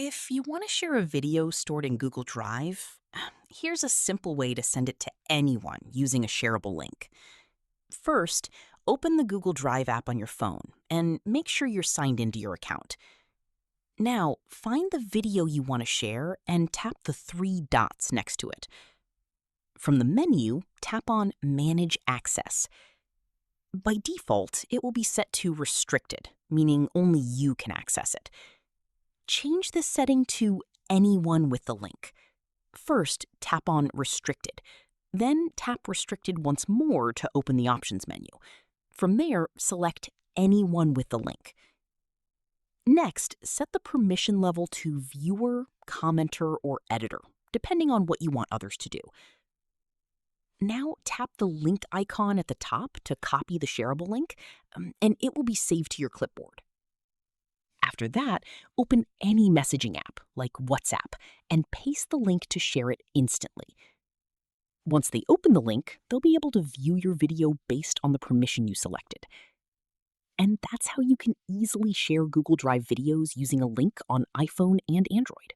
If you want to share a video stored in Google Drive, here's a simple way to send it to anyone using a shareable link. First, open the Google Drive app on your phone and make sure you're signed into your account. Now, find the video you want to share and tap the three dots next to it. From the menu, tap on Manage Access. By default, it will be set to Restricted, meaning only you can access it. Change this setting to Anyone with the link. First, tap on Restricted. Then tap Restricted once more to open the options menu. From there, select Anyone with the link. Next, set the permission level to Viewer, Commenter, or Editor, depending on what you want others to do. Now tap the link icon at the top to copy the shareable link, and it will be saved to your clipboard. After that, open any messaging app, like WhatsApp, and paste the link to share it instantly. Once they open the link, they'll be able to view your video based on the permission you selected. And that's how you can easily share Google Drive videos using a link on iPhone and Android.